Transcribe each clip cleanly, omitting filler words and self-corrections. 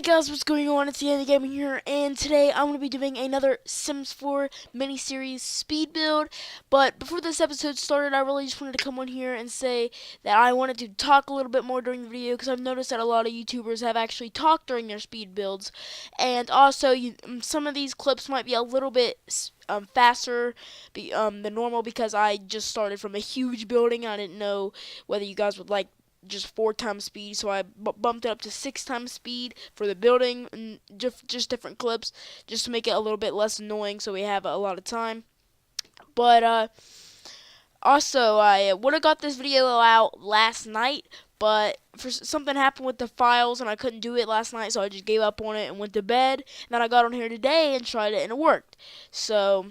Guys, what's going on? It's the Gaming here, and today I'm going to be doing another Sims 4 mini-series speed build. But before this episode started, I really just wanted to come on here and say that I wanted to talk a little bit more during the video, because I've noticed that a lot of YouTubers have actually talked during their speed builds. And also, some of these clips might be a little bit faster than normal, because I just started from a huge building. I didn't know whether you guys would like just 4 times speed, so I bumped it up to 6 times speed for the building, and just different clips, just to make it a little bit less annoying, so we have a lot of time. But also, I would have got this video out last night, but something happened with the files, and I couldn't do it last night, so I just gave up on it and went to bed. And then I got on here today and tried it, and it worked. So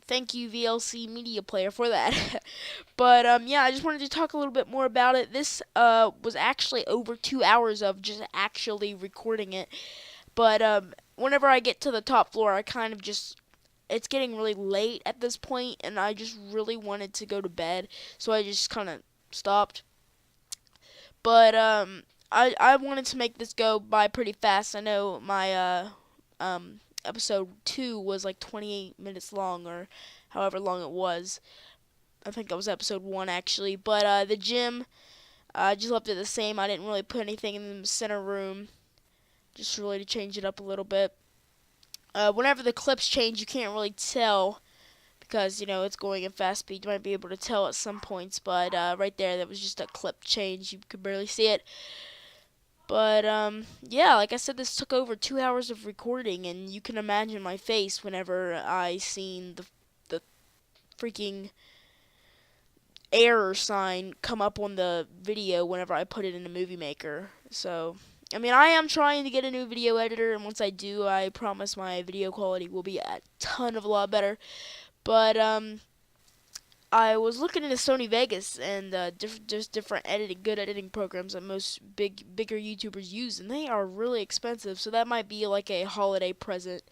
thank you, VLC Media Player, for that. But yeah, I just wanted to talk a little bit more about it. This was actually over 2 hours of just actually recording it. But whenever I get to the top floor, I kind of just, it's getting really late at this point, and I just really wanted to go to bed, so I just kind of stopped. But I wanted to make this go by pretty fast. I know my episode 2 was like 28 minutes long, or however long it was. I think that was episode 1 actually. But the gym, I just left it the same. I didn't really put anything in the center room, just really to change it up a little bit. Whenever the clips change, you can't really tell, because, you know, it's going in fast speed. You might be able to tell at some points, but right there, that was just a clip change. You could barely see it. But yeah, like I said, this took over 2 hours of recording, and you can imagine my face whenever I seen the freaking error sign come up on the video whenever I put it in the Movie Maker. So, I mean, I am trying to get a new video editor, and once I do, I promise my video quality will be a lot better. But I was looking into Sony Vegas and different good editing programs that most bigger YouTubers use, and they are really expensive. So that might be like a holiday present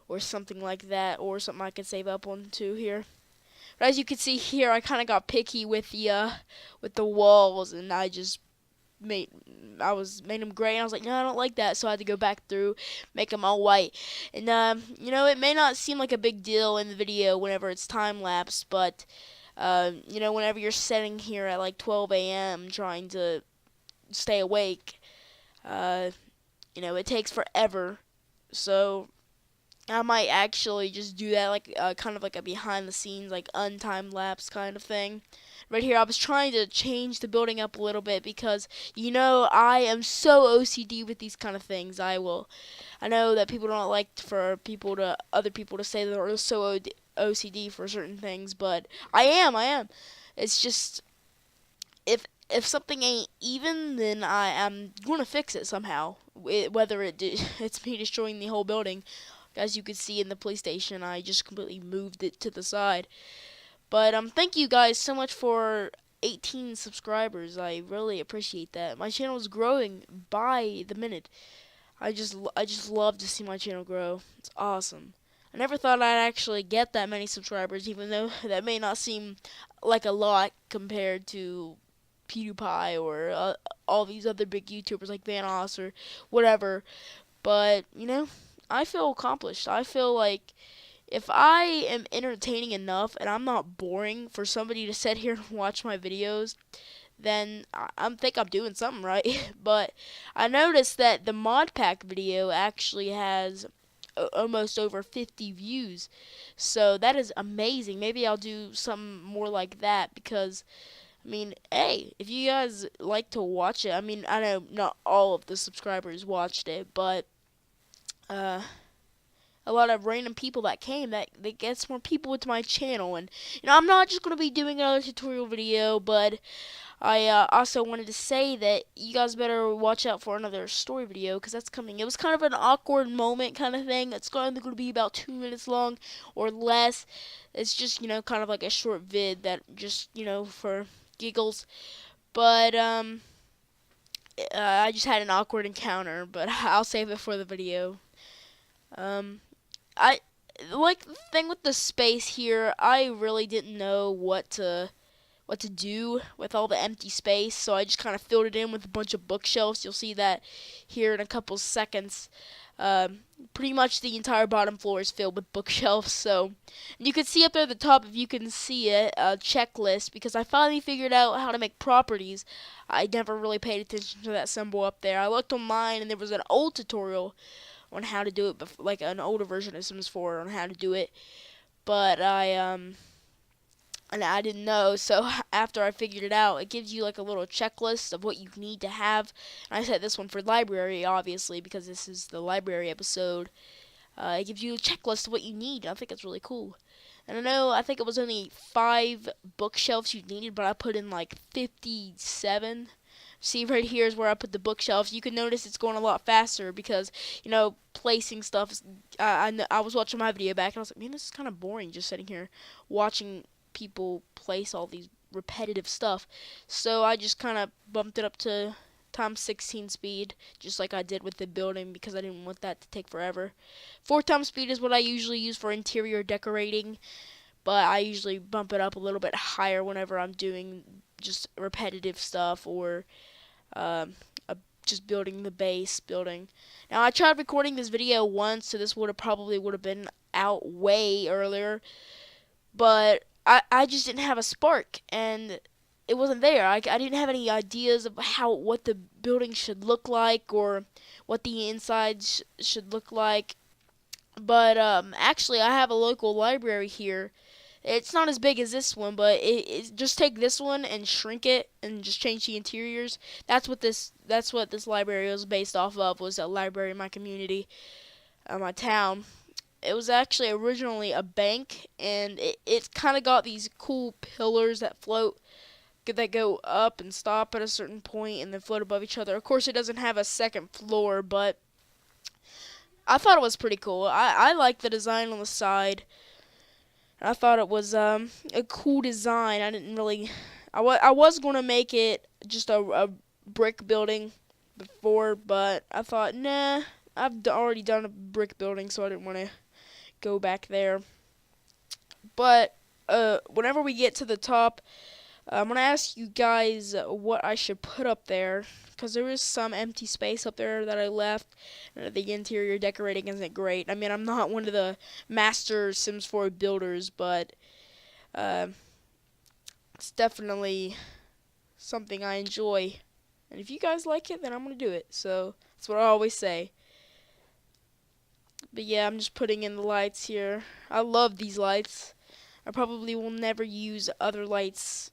or something like that, or something I could save up on to here. But as you can see here, I kind of got picky with the walls, and I just made them gray, and I was like, no, I don't like that, so I had to go back through, make them all white. And you know, it may not seem like a big deal in the video whenever it's time lapse, but you know, whenever you're sitting here at like 12 a.m. trying to stay awake, you know, it takes forever. So I might actually just do that, like kind of like a behind the scenes, like untime lapse kind of thing. Right here, I was trying to change the building up a little bit, because, you know, I am so OCD with these kind of things. I know that people don't like for other people to say that they're so OCD for certain things, but I am. It's just, if something ain't even, then I am gonna fix it somehow. Whether it's me destroying the whole building. As you can see in the PlayStation, I just completely moved it to the side. But thank you guys so much for 18 subscribers. I really appreciate that. My channel is growing by the minute. I just love to see my channel grow. It's awesome. I never thought I'd actually get that many subscribers, even though that may not seem like a lot compared to PewDiePie or all these other big YouTubers like Vanoss or whatever. But, you know, I feel accomplished. I feel like if I am entertaining enough and I'm not boring for somebody to sit here and watch my videos, then I think I'm doing something right. But I noticed that the mod pack video actually has almost over 50 views. So that is amazing. Maybe I'll do something more like that, because, I mean, hey, if you guys like to watch it, I mean, I know not all of the subscribers watched it, but a lot of random people that came, that gets more people into my channel. And, you know, I'm not just going to be doing another tutorial video, but I also wanted to say that you guys better watch out for another story video, because that's coming. It was kind of an awkward moment kind of thing. It's going to be about 2 minutes long or less. It's just, you know, kind of like a short vid that just, you know, for giggles. But I just had an awkward encounter, but I'll save it for the video. I like the thing with the space here. I really didn't know what to what to do with all the empty space, so I just kind of filled it in with a bunch of bookshelves. You'll see that here in a couple seconds. Um, Pretty much the entire bottom floor is filled with bookshelves. So, and you can see up there at the top, if you can see it, a checklist, because I finally figured out how to make properties. I never really paid attention to that symbol up there. I looked online, and there was an old tutorial on how to do it, like an older version of Sims 4 on how to do it. But I didn't know, so after I figured it out, it gives you like a little checklist of what you need to have. And I set this one for library, obviously, because this is the library episode. It gives you a checklist of what you need. I think it's really cool. And I think it was only 5 bookshelves you needed, but I put in like 57. See, right here is where I put the bookshelves. You can notice it's going a lot faster because, placing stuff. I was watching my video back and I was like, man, this is kind of boring just sitting here watching people place all these repetitive stuff. So I just kind of bumped it up to times 16 speed, just like I did with the building, because I didn't want that to take forever. 4 times speed is what I usually use for interior decorating, but I usually bump it up a little bit higher whenever I'm doing just repetitive stuff or just building the base building. Now I tried recording this video once, so this would have been out way earlier, but I just didn't have a spark, and it wasn't there. I didn't have any ideas of what the building should look like or what the insides should look like. But actually, I have a local library here. It's not as big as this one, but just take this one and shrink it and just change the interiors. That's what this library was based off of. Was a library in my community, my town. It was actually originally a bank, and it's kind of got these cool pillars that float, that go up and stop at a certain point and then float above each other. Of course, it doesn't have a second floor, but I thought it was pretty cool. I like the design on the side. I thought it was a cool design. I didn't really. I was going to make it just a brick building before, but I thought, nah, I've already done a brick building, so I didn't want to go back there. But whenever we get to the top, I'm going to ask you guys what I should put up there, because there is some empty space up there that I left. The interior decorating isn't great. I mean, I'm not one of the master Sims 4 builders, but it's definitely something I enjoy. And if you guys like it, then I'm going to do it. So that's what I always say. But yeah, I'm just putting in the lights here. I love these lights. I probably will never use other lights,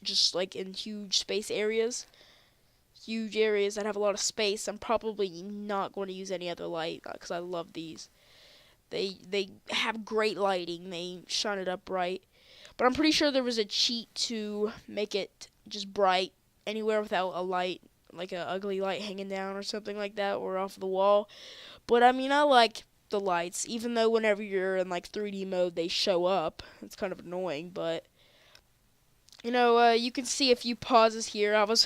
just in huge space areas. Huge areas that have a lot of space. I'm probably not going to use any other light because I love these. They have great lighting. They shine it up bright. But I'm pretty sure there was a cheat to make it just bright anywhere without a light, like an ugly light hanging down or something like that, or off the wall. But I mean, I like the lights, even though whenever you're in 3D mode they show up. It's kind of annoying, but you can see a few pauses here. I was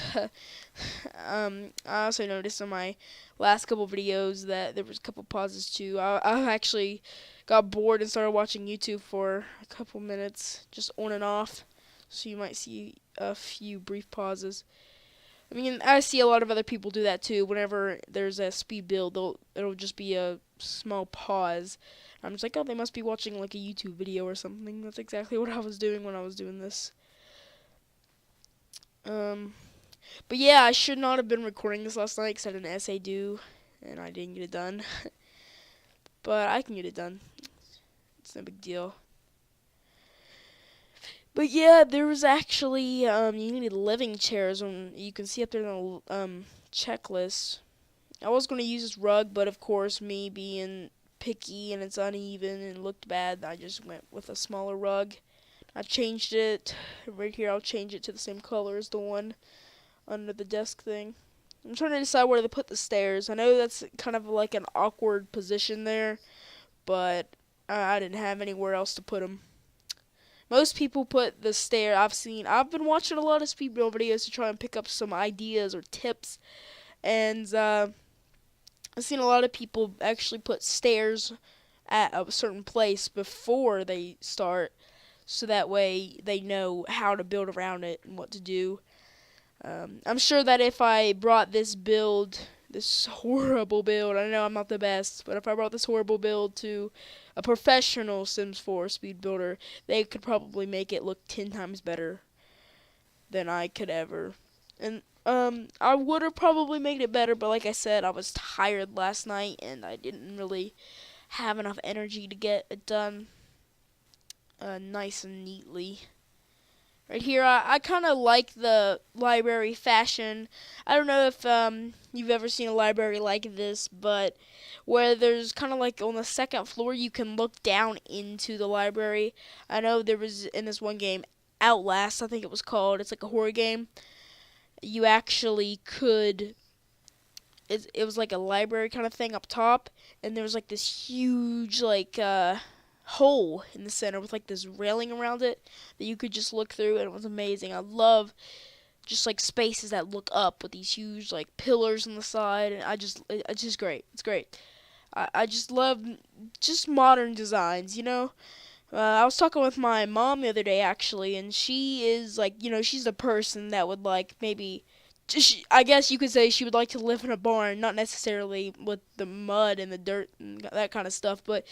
I also noticed in my last couple videos that there was a couple pauses too. I actually got bored and started watching YouTube for a couple minutes, just on and off, so you might see a few brief pauses. I mean, I see a lot of other people do that too. Whenever there's a speed build, it'll just be a small pause. I'm just like, oh, they must be watching like a YouTube video or something. That's exactly what I was doing when I was doing this. But yeah, I should not have been recording this last night because I had an essay due, and I didn't get it done. But I can get it done. It's no big deal. But yeah, there was actually, you needed living chairs. You can see up there in the checklist. I was going to use this rug, but of course, me being picky and it's uneven and looked bad, I just went with a smaller rug. I changed it. Right here, I'll change it to the same color as the one under the desk thing. I'm trying to decide where to put the stairs. I know that's kind of like an awkward position there, but I didn't have anywhere else to put them. Most people put the stair. I've been watching a lot of speedbuild videos to try and pick up some ideas or tips, and I've seen a lot of people actually put stairs at a certain place before they start. so that way they know how to build around it and what to do. I'm sure that if I brought this build, this horrible build, I know I'm not the best, but if I brought this horrible build to a professional Sims 4 speed builder, they could probably make it look 10 times better than I could ever. And I would have probably made it better, but like I said, I was tired last night and I didn't really have enough energy to get it done nice and neatly. Right here, I kind of like the library fashion. I don't know if you've ever seen a library like this, but where there's kind of like on the second floor, you can look down into the library. I know there was in this one game, Outlast, I think it was called. It's like a horror game. You actually could. It was like a library kind of thing up top, and there was like this huge hole in the center with like this railing around it that you could just look through, and it was amazing. I love just like spaces that look up with these huge like pillars on the side, and it's just great. It's great. I just love just modern designs, you know. I was talking with my mom the other day actually, and she is like, you know, she's the person that would like maybe I guess you could say she would like to live in a barn, not necessarily with the mud and the dirt and that kind of stuff, but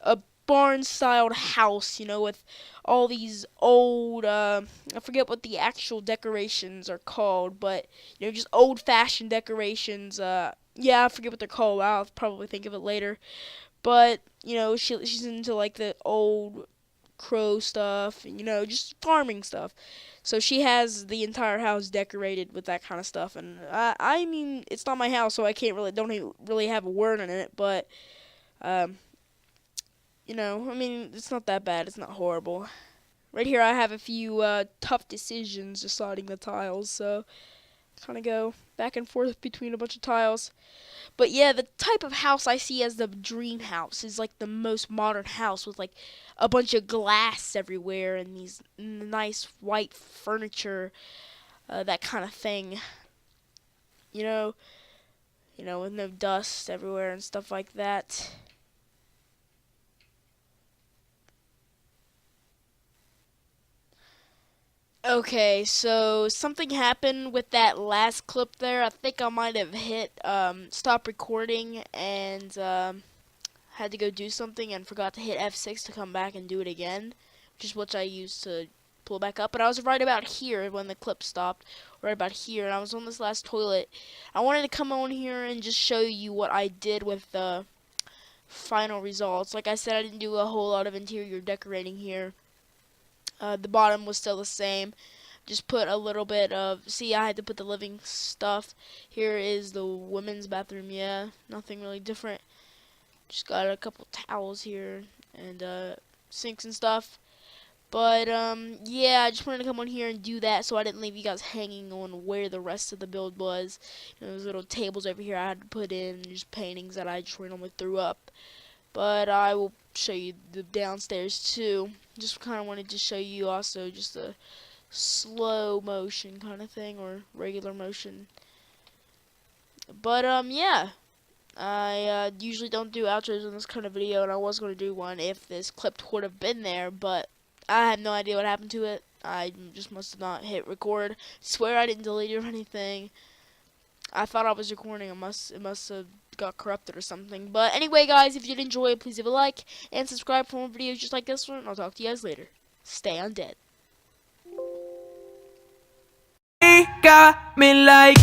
a barn-styled house, you know, with all these old, I forget what the actual decorations are called, but, you know, just old-fashioned decorations. Yeah, I forget what they're called. I'll probably think of it later. But, you know, she's into, like, the old crow stuff, and, you know, just farming stuff. So she has the entire house decorated with that kind of stuff, and I mean, it's not my house, so I don't really have a word in it, but, you know, I mean, it's not that bad, it's not horrible. Right here I have a few tough decisions deciding the tiles, so kind of go back and forth between a bunch of tiles. But yeah, the type of house I see as the dream house is like the most modern house with like a bunch of glass everywhere and these nice white furniture, that kind of thing. You know, with no dust everywhere and stuff like that. Okay, so something happened with that last clip there. I think I might have hit stop recording and had to go do something and forgot to hit F6 to come back and do it again, which is what I used to pull back up. But I was right about here when the clip stopped, right about here, and I was on this last toilet. I wanted to come on here and just show you what I did with the final results. Like I said, I didn't do a whole lot of interior decorating here. The bottom was still the same. Just put a little bit of, see, I had to put the living stuff. Here is the women's bathroom. Yeah, nothing really different. Just got a couple towels here and sinks and stuff. But yeah, I just wanted to come on here and do that so I didn't leave you guys hanging on where the rest of the build was. You know, those little tables over here I had to put in, just paintings that I just randomly threw up. But I will show you the downstairs too. Just kind of wanted to show you also just a slow motion kind of thing, or regular motion. But yeah, I usually don't do outros in this kind of video, and I was going to do one if this clip would have been there, but I have no idea what happened to it. I just must have not hit record. Swear I didn't delete it or anything. I thought I was recording. It must have got corrupted or something. But anyway, guys, if you did enjoy it, please leave a like and subscribe for more videos just like this one. And I'll talk to you guys later. Stay undead. Got me like